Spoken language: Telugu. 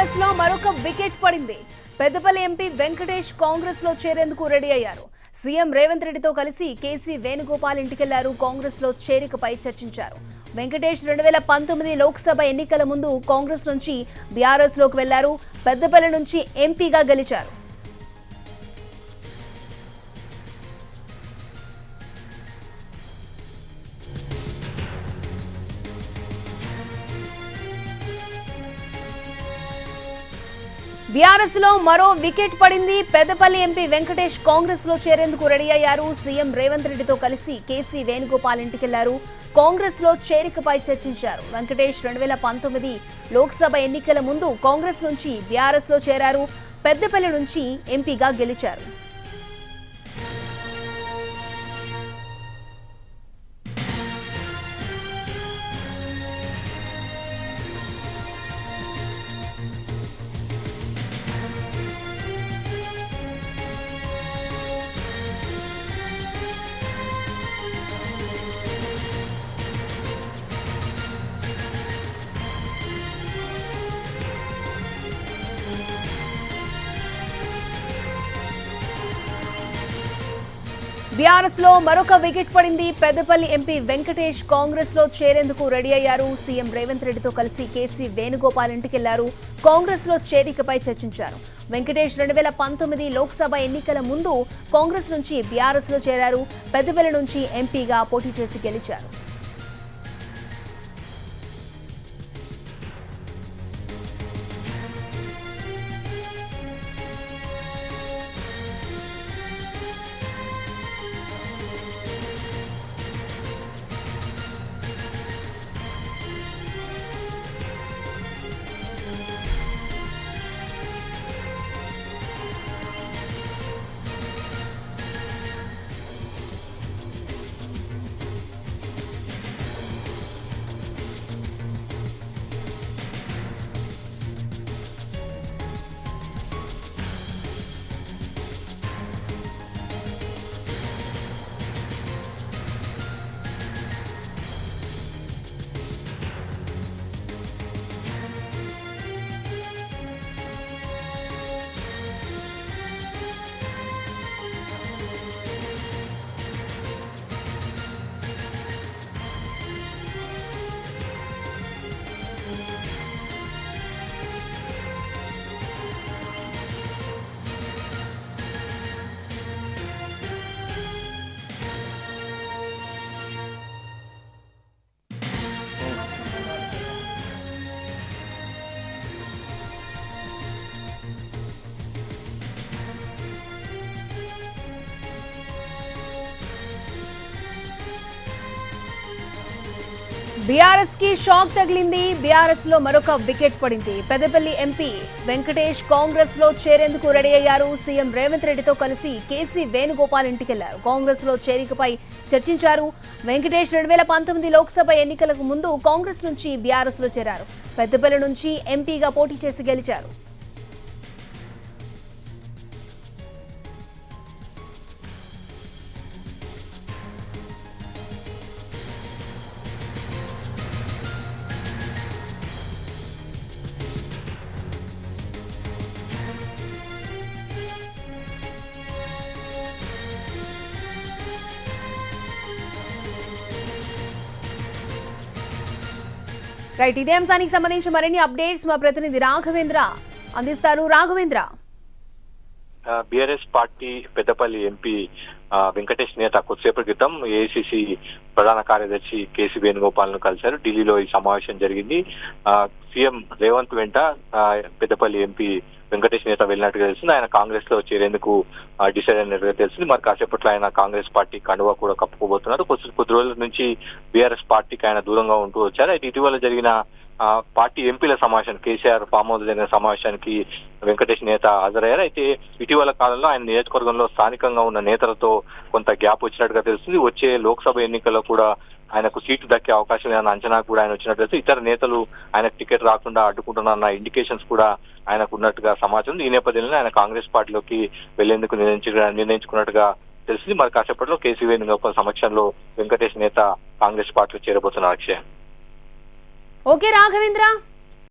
బీఆర్ఎస్ లో మరొక వికెట్ పడింది. పెద్దపల్లి ఎంపీ వెంకటేష్ కాంగ్రెస్ లో చేరేందుకు రెడీ అయ్యారు. సీఎం రేవంత్ రెడ్డితో కలిసి కేసీ వేణుగోపాల్ ఇంటికెళ్లారు. కాంగ్రెస్ లో చేరికపై చర్చించారు. వెంకటేష్ 2019 లోక్సభ ఎన్నికల ముందు కాంగ్రెస్ నుంచి బీఆర్ఎస్ లోకి వెళ్లారు. పెద్దపల్లి నుంచి ఎంపీగా గెలిచారు. బీఆర్ఎస్ లో మరో వికెట్ పడింది. పెద్దపల్లి ఎంపీ వెంకటేష్ కాంగ్రెస్ లో చేరేందుకు రెడీ అయ్యారు. సీఎం రేవంత్ రెడ్డితో కలిసి కేసీ వేణుగోపాల్ ఇంటికెళ్లారు. కాంగ్రెస్ లో చేరికపై చర్చించారు. వెంకటేష్ 2019 లోక్సభ ఎన్నికల ముందు కాంగ్రెస్ నుంచి బీఆర్ఎస్ లో చేరారు. పెద్దపల్లి నుంచి ఎంపీగా గెలిచారు. బీఆర్ఎస్ లో మరొక వికెట్ పడింది. పెద్దపల్లి ఎంపీ వెంకటేష్ కాంగ్రెస్ లో చేరేందుకు రెడీ అయ్యారు. సీఎం రేవంత్ రెడ్డితో కలిసి కేసీ వేణుగోపాల్ ఇంటికెళ్లారు. కాంగ్రెస్ లో చేరికపై చర్చించారు. వెంకటేష్ 2019 లోక్సభ ఎన్నికల ముందు కాంగ్రెస్ నుంచి బీఆర్ఎస్ లో చేరారు. పెద్దపల్లి నుంచి ఎంపీగా పోటీ చేసి గెలిచారు. బీఆర్ఎస్ కి షాక్ తగిలింది. బీఆర్ఎస్ లో మరొక వికెట్ పడింది. పెద్దపల్లి ఎంపీ వెంకటేష్ కాంగ్రెస్ లో చేరేందుకు రెడీ అయ్యారు. సీఎం రేవంత్ రెడ్డితో కలిసి కేసీ వేణుగోపాల్ ఇంటికెళ్లారు. కాంగ్రెస్ లో చేరికపై చర్చించారు. వెంకటేష్ 2019 లోక్సభ ఎన్నికలకు ముందు కాంగ్రెస్ నుంచి బీఆర్ఎస్ లో చేరారు. పెద్దపల్లి నుంచి ఎంపీగా పోటీ చేసి గెలిచారు. రైట్, ఇదే అంశానికి సంబంధించి మరిన్ని అప్డేట్స్ మా ప్రతినిధి రాఘవేంద్ర అందిస్తారు. Raghavendra, BRS party Peddapalli MP Venkatesh నేత కొద్దిసేపటి క్రితం ఏఐసిసి ప్రధాన కార్యదర్శి కేసీ వేణుగోపాల్ ను కలిశారు. ఢిల్లీలో ఈ సమావేశం జరిగింది. సీఎం రేవంత్ వెంట పెద్దపల్లి ఎంపీ వెంకటేష్ నేత వెళ్ళినట్టుగా తెలిసింది. ఆయన కాంగ్రెస్ లో చేరేందుకు డిసైడ్ అయినట్టుగా తెలిసింది. మరి కాసేపట్లో ఆయన కాంగ్రెస్ పార్టీ కండువా కూడా కప్పుకోబోతున్నారు. కొద్ది రోజుల నుంచి బీఆర్ఎస్ పార్టీకి ఆయన దూరంగా ఉంటూ వచ్చారు. అయితే ఇటీవల జరిగిన పార్టీ ఎంపీల సమావేశానికి, కేసీఆర్ ఫామ్ హౌస్ జరిగిన సమావేశానికి వెంకటేష్ నేత హాజరయ్యారు. అయితే ఇటీవల కాలంలో ఆయన నియోజకవర్గంలో స్థానికంగా ఉన్న నేతలతో కొంత గ్యాప్ వచ్చినట్టుగా తెలుస్తుంది. వచ్చే లోక్సభ ఎన్నికల్లో కూడా ఆయనకు సీటు దక్కే అవకాశం ఏదైనా అంచనా కూడా ఆయన వచ్చినట్టు ఇతర నేతలు ఆయనకు టికెట్ రాకుండా అడ్డుకుంటున్న ఇండికేషన్స్ కూడా ఆయనకు ఉన్నట్టుగా సమాచారం. ఈ నేపథ్యంలో ఆయన కాంగ్రెస్ పార్టీలోకి వెళ్లేందుకు నిర్ణయించుకున్నట్టుగా తెలిసింది. మరి కాసేపట్లో కేసీ వేణుగోపాల్ సమక్షంలో వెంకటేష్ నేత కాంగ్రెస్ పార్టీలో చేరబోతున్నారు. అక్షయ్, ఓకే రాఘవేంద్ర.